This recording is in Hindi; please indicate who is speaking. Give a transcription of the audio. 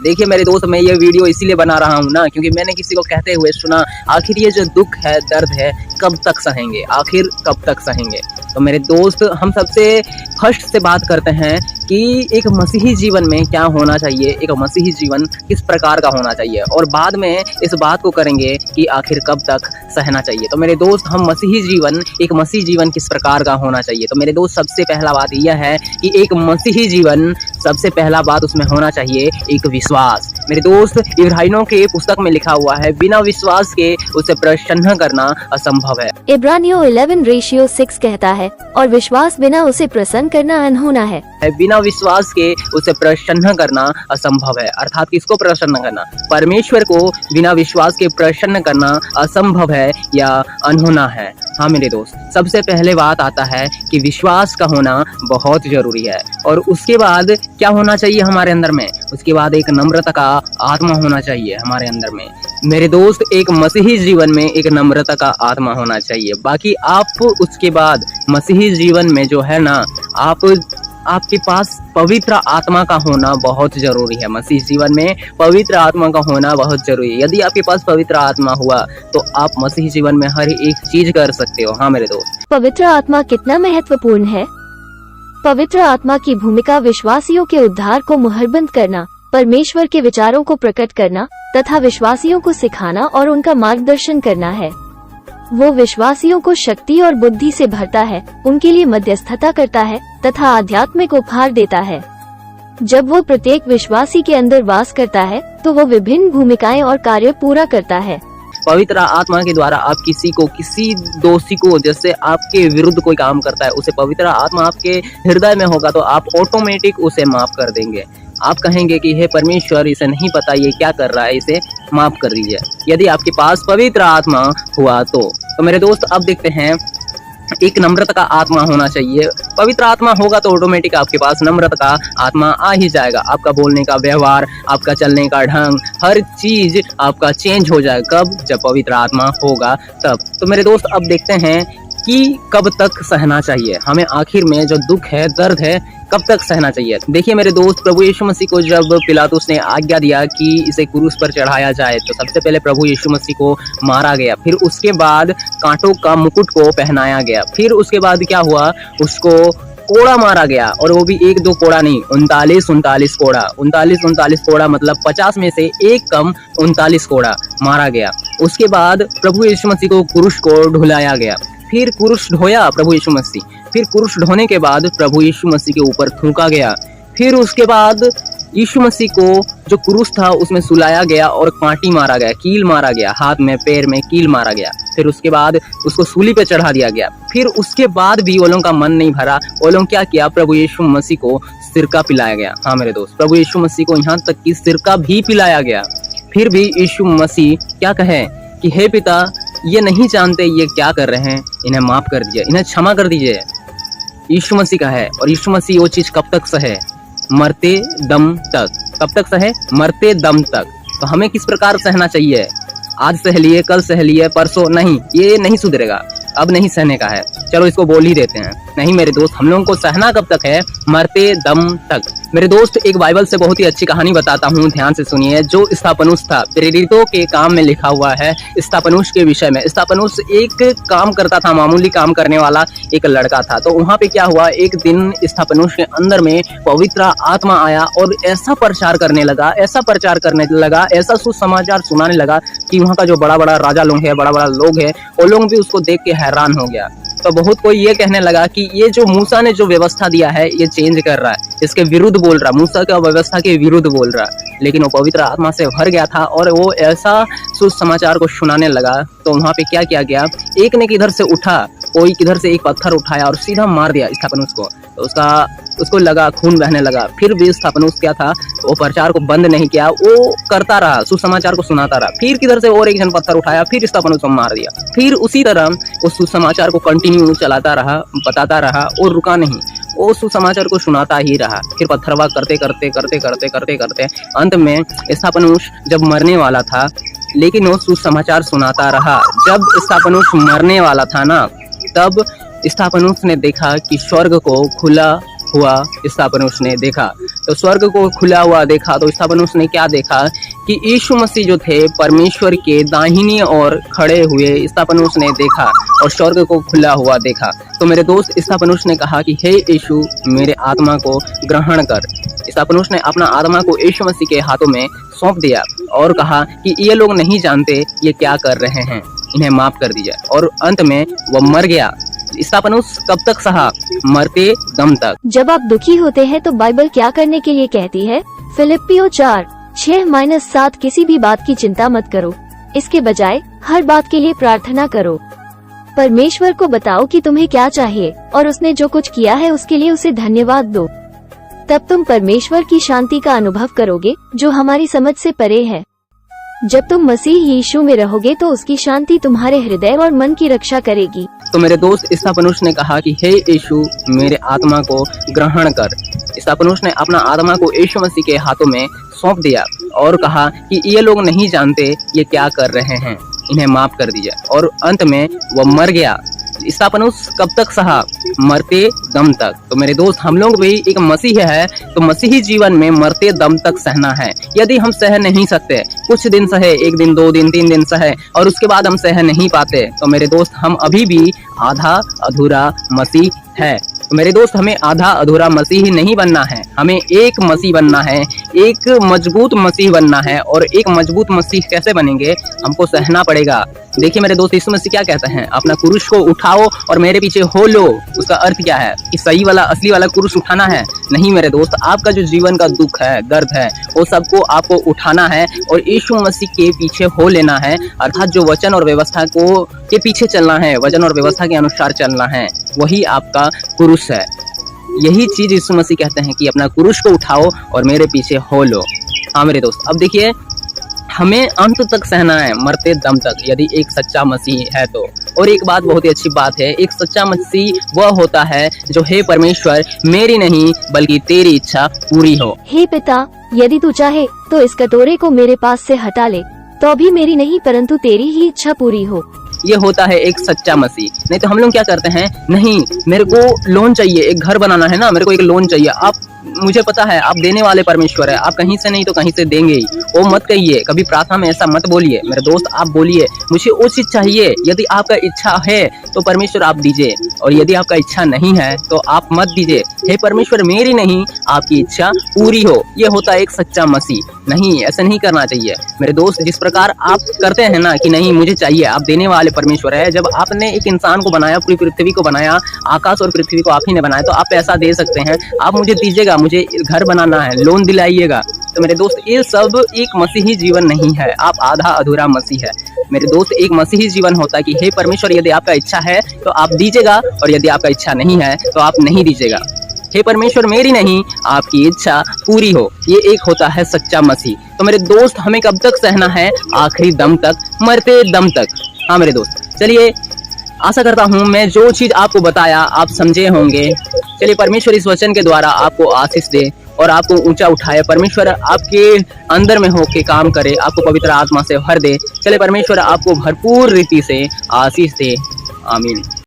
Speaker 1: देखिए मेरे दोस्त, मैं ये वीडियो इसीलिए बना रहा हूँ ना, क्योंकि मैंने किसी को कहते हुए सुना, आखिर ये जो दुख है, दर्द है, कब तक सहेंगे, आखिर कब तक सहेंगे। तो मेरे दोस्त, हम सबसे फर्स्ट से बात करते हैं कि एक मसीही जीवन में क्या होना चाहिए, एक मसीही जीवन किस प्रकार का होना चाहिए, और बाद में इस बात को करेंगे कि आखिर कब तक सहना चाहिए। तो मेरे दोस्त, हम मसीही जीवन, एक मसीही जीवन किस प्रकार का होना चाहिए। तो मेरे दोस्त, सबसे पहला बात यह है कि एक मसीही जीवन, सबसे पहला बात उसमें होना चाहिए एक विश्वास। मेरे दोस्त, इब्रानियों के पुस्तक में लिखा हुआ है, बिना विश्वास के उसे प्रसन्न करना असंभव है।
Speaker 2: इब्रानियों 11:6 कहता है, और विश्वास बिना उसे प्रसन्न करना अनहोना है।
Speaker 1: बिना विश्वास के उसे प्रसन्न करना असंभव है। अर्थात किसको प्रसन्न करना? परमेश्वर को बिना विश्वास के प्रसन्न करना असंभव है या अनहोना है। हाँ मेरे दोस्त, सबसे पहले बात आता है कि विश्वास का होना बहुत जरूरी है, और उसके बाद क्या होना चाहिए हमारे अंदर में? उसके बाद एक नम्रता का आत्मा होना चाहिए हमारे अंदर में। मेरे दोस्त, एक मसीही जीवन में एक नम्रता का आत्मा होना चाहिए। बाकी आप उसके बाद मसीही जीवन में जो है ना, आपके पास पवित्र आत्मा का होना बहुत जरूरी है। मसीह जीवन में पवित्र आत्मा का होना बहुत जरूरी है। यदि आपके पास पवित्र आत्मा हुआ तो आप मसीह जीवन में हर एक चीज कर सकते हो। हाँ मेरे दोस्त,
Speaker 2: पवित्र आत्मा कितना महत्वपूर्ण है। पवित्र आत्मा की भूमिका विश्वासियों के उद्धार को मुहरबंद करना, परमेश्वर के विचारों को प्रकट करना तथा विश्वासियों को सिखाना और उनका मार्गदर्शन करना है। वो विश्वासियों को शक्ति और बुद्धि से भरता है, उनके लिए मध्यस्थता करता है तथा आध्यात्मिक उपहार देता है। जब वो प्रत्येक विश्वासी के अंदर वास करता है तो वो विभिन्न भूमिकाएं और कार्य पूरा करता है।
Speaker 1: पवित्र आत्मा के द्वारा आप किसी दोषी को, जैसे आपके विरुद्ध कोई काम करता है, उसे पवित्र आत्मा आपके हृदय में होगा तो आप ऑटोमेटिक उसे माफ कर देंगे। आप कहेंगे कि हे परमेश्वर, इसे नहीं पता ये क्या कर रहा है, इसे माफ कर दीजिए, यदि आपके पास पवित्र आत्मा हुआ तो मेरे दोस्त, अब देखते हैं, एक नम्रता का आत्मा होना चाहिए। पवित्र आत्मा होगा तो ऑटोमेटिक आपके पास नम्रता का आत्मा आ ही जाएगा। आपका बोलने का व्यवहार, आपका चलने का ढंग, हर चीज आपका चेंज हो जाएगा। कब? जब पवित्र आत्मा होगा तब। तो मेरे दोस्त, अब देखते हैं कि कब तक सहना चाहिए हमें, आखिर में जो दुख है, दर्द है, कब तक सहना चाहिए। देखिए मेरे दोस्त, प्रभु यीशु मसीह को जब पिलातुस ने आज्ञा दिया कि इसे क्रूस पर चढ़ाया जाए, तो सबसे पहले प्रभु यीशु मसीह को मारा गया, फिर उसके बाद कांटों का मुकुट को पहनाया गया, फिर उसके बाद क्या हुआ, उसको कोड़ा मारा गया, और वो भी 1-2 कोड़ा नहीं, 39 कोड़ा। 39 कोड़ा मतलब 50 में से एक कम 39 कोड़ा मारा गया। उसके बाद प्रभु यीशु मसीह को क्रूस को ढुलाया गया, फिर क्रूस ढोया प्रभु यीशु मसीह, फिर क्रूस ढोने के बाद प्रभु यीशु मसीह के ऊपर थूका गया, फिर उसके बाद यीशु मसीह को जो क्रूस था उसमें सुलाया गया और कांटी मारा गया, कील मारा गया, हाथ में पैर में कील मारा गया, फिर उसके बाद उसको सूली पे चढ़ा दिया गया। फिर उसके बाद भी वो लोगों का मन नहीं भरा, वो लोग क्या किया, प्रभु यीशु मसीह को सिरका पिलाया गया। हाँ मेरे दोस्त, प्रभु यीशु मसीह को यहाँ तक कि सिरका भी पिलाया गया। फिर भी यीशु मसीह क्या कहे कि हे पिता, ये नहीं जानते ये क्या कर रहे हैं, इन्हें माफ कर दीजिए, इन्हें क्षमा कर दीजिए। यीशु मसीह का है, और यीशु मसीह वो चीज कब तक सहे? मरते दम तक। कब तक सहे? मरते दम तक। तो हमें किस प्रकार सहना चाहिए? आज सह लिए, कल सह लिए, परसों नहीं, ये नहीं सुधरेगा, अब नहीं सहने का है, चलो इसको बोल ही देते हैं। नहीं मेरे दोस्त, हम लोगों को सहना कब तक है? मरते दम तक। मेरे दोस्त, एक बाइबल से बहुत ही अच्छी कहानी बताता हूँ, ध्यान से सुनिए। जो स्तिफनुस था, प्रेरितों के काम में लिखा हुआ है स्तिफनुस के विषय में। स्तिफनुस एक काम करता था, मामूली काम करने वाला एक लड़का था। तो वहाँ पे क्या हुआ, एक दिन स्तिफनुस के अंदर में पवित्र आत्मा आया और ऐसा प्रचार करने लगा, ऐसा सुसमाचार सुनाने लगा कि वहाँ का जो बड़ा बड़ा राजा लोग है, बड़ा बड़ा लोग है, वो लोग भी उसको देख के हैरान हो गया। तो बहुत कोई ये कहने लगा कि ये जो मूसा ने जो व्यवस्था दिया है, ये चेंज कर रहा है, इसके विरुद्ध बोल रहा, मूसा का व्यवस्था के विरुद्ध बोल रहा। लेकिन वो पवित्र आत्मा से भर गया था और वो ऐसा सुसमाचार को सुनाने लगा। तो वहाँ पे क्या किया गया, एक ने किधर से उठा, कोई किधर से एक पत्थर उठाया और सीधा मार दिया स्तिफनुस को। तो उसको लगा, खून बहने लगा। फिर भी स्तिफनुस क्या था, वो प्रचार को बंद नहीं किया, वो करता रहा, सुसमाचार को सुनाता रहा। फिर किधर से और एक जन पत्थर उठाया, फिर स्तिफनुस को मार दिया। फिर उसी तरह वो सुसमाचार को कंटिन्यू चलाता रहा, बताता रहा और रुका नहीं, वो सुसमाचार को सुनाता ही रहा। फिर पत्थरवाह करते अंत में स्तिफनुस जब मरने वाला था, लेकिन वो सुसमाचार सुनाता रहा। जब स्तिफनुस मरने वाला था ना, तब स्तिफनुस ने देखा कि स्वर्ग को खुला हुआ स्तिफनुस ने देखा। तो स्वर्ग को खुला हुआ देखा तो स्तेफनुस ने क्या देखा कि यीशु मसीह जो थे परमेश्वर के दाहिनी ओर खड़े हुए स्तेफनुस ने देखा और स्वर्ग को खुला हुआ देखा। तो मेरे दोस्त स्तेफनुस ने कहा कि हे यीशु मेरे आत्मा को ग्रहण कर। स्तेफनुस ने अपना आत्मा को यीशु मसीह के हाथों में सौंप दिया और कहा कि ये लोग नहीं जानते ये क्या कर रहे हैं, इन्हें माफ कर दिया। और अंत में वह मर गया। स्तेफनुस कब तक सहा? मरते दम तक।
Speaker 2: जब आप दुखी होते हैं तो बाइबल क्या करने के लिए कहती है? फिलिप्पियों 4:6-7 किसी भी बात की चिंता मत करो, इसके बजाय हर बात के लिए प्रार्थना करो। परमेश्वर को बताओ कि तुम्हें क्या चाहिए और उसने जो कुछ किया है उसके लिए उसे धन्यवाद दो। तब तुम परमेश्वर की शांति का अनुभव करोगे जो हमारी समझ से परे है। जब तुम मसीह यीशु में रहोगे तो उसकी शांति तुम्हारे हृदय और मन की रक्षा करेगी।
Speaker 1: तो मेरे दोस्त स्तेफनुस ने कहा कि हे यीशु मेरे आत्मा को ग्रहण कर। स्तेफनुस ने अपना आत्मा को यीशु मसीह के हाथों में सौंप दिया और कहा कि ये लोग नहीं जानते ये क्या कर रहे हैं, इन्हें माफ कर दिया। और अंत में वह मर गया। स्तेफनुस कब तक सहा? मरते दम तक। तो मेरे दोस्त हम लोग भी एक मसीह है तो मसीही जीवन में मरते दम तक सहना है। यदि हम सह नहीं सकते, कुछ दिन सहे, 1 दिन 2 दिन 3 दिन सहे और उसके बाद हम सह नहीं पाते, तो मेरे दोस्त हम अभी भी आधा अधूरा मसीह है। तो मेरे दोस्त हमें आधा अधूरा मसीह नहीं बनना है, हमें एक मसीह बनना है, एक मजबूत मसीह बनना है। और एक मजबूत मसीह कैसे बनेंगे? हमको सहना पड़ेगा। देखिए मेरे दोस्त यीशु मसीह क्या कहते हैं? अपना क्रूस को उठाओ और मेरे पीछे हो लो। उसका अर्थ क्या है? कि सही वाला असली वाला क्रूस उठाना है? नहीं मेरे दोस्त, आपका जो जीवन का दुख है, दर्द है, वो सबको आपको उठाना है और यीशु मसीह के पीछे हो लेना है। अर्थात जो वचन और व्यवस्था को के पीछे चलना है, वचन और व्यवस्था के अनुसार चलना है, वही आपका क्रूस है। यही चीज यीशु मसीह कहते हैं कि अपना क्रूस को उठाओ और मेरे पीछे हो लो। हाँ मेरे दोस्त, अब देखिए हमें अंत तक सहना है, मरते दम तक, यदि एक सच्चा मसीह है तो। और एक बात बहुत ही अच्छी बात है, एक सच्चा मसीह वह होता है जो हे परमेश्वर मेरी नहीं बल्कि तेरी इच्छा पूरी हो।
Speaker 2: हे पिता, यदि तू चाहे तो इस कटोरे को मेरे पास से हटा ले, तो भी मेरी नहीं परंतु तेरी ही इच्छा पूरी हो।
Speaker 1: ये होता है एक सच्चा मसीह। नहीं तो हम लोग क्या करते हैं, नहीं मेरे को लोन चाहिए, एक घर बनाना है ना, मेरे को एक लोन चाहिए। आप, मुझे पता है आप देने वाले परमेश्वर है, आप कहीं से नहीं तो कहीं से देंगे ही। वो मत कहिए, कभी प्रार्थना में ऐसा मत बोलिए मेरे दोस्त। आप बोलिए मुझे वो चीज चाहिए। यदि आपका इच्छा है तो परमेश्वर आप दीजिए, और यदि आपका इच्छा नहीं है तो आप मत दीजिए। हे परमेश्वर मेरी नहीं आपकी इच्छा पूरी हो। ये होता है एक सच्चा मसीह। नहीं, ऐसा नहीं करना चाहिए मेरे दोस्त। जिस प्रकार आप करते हैं ना कि नहीं मुझे चाहिए, आप देने वाले परमेश्वर है। जब आपने एक इंसान को बनाया, पूरी पृथ्वी को बनाया, आकाश और पृथ्वी को आप ही ने बनाया, तो आप पैसा दे सकते हैं, आप मुझे दीजिएगा, मुझे घर बनाना है, लोन दिलाइएगा। तो मेरे दोस्त ये सब एक मसीही जीवन नहीं है, आप आधा अधूरा मसीह है मेरे दोस्त। एक मसीही जीवन होता है कि हे परमेश्वर यदि आपका इच्छा है तो आप दीजिएगा, और यदि आपका इच्छा नहीं है तो आप नहीं दीजिएगा। हे परमेश्वर मेरी नहीं आपकी इच्छा पूरी हो। ये एक होता है सच्चा मसीह। तो मेरे दोस्त हमें कब तक सहना है? आखिरी दम तक, मरते दम तक। हाँ मेरे दोस्त, चलिए आशा करता हूँ मैं जो चीज आपको बताया आप समझे होंगे। चलिए परमेश्वर इस वचन के द्वारा आपको आशीष दे और आपको ऊंचा उठाए। परमेश्वर आपके अंदर में होके काम करे, आपको पवित्र आत्मा से भर दे। चलिए परमेश्वर आपको भरपूर रीति से आशीष दे। आमीन।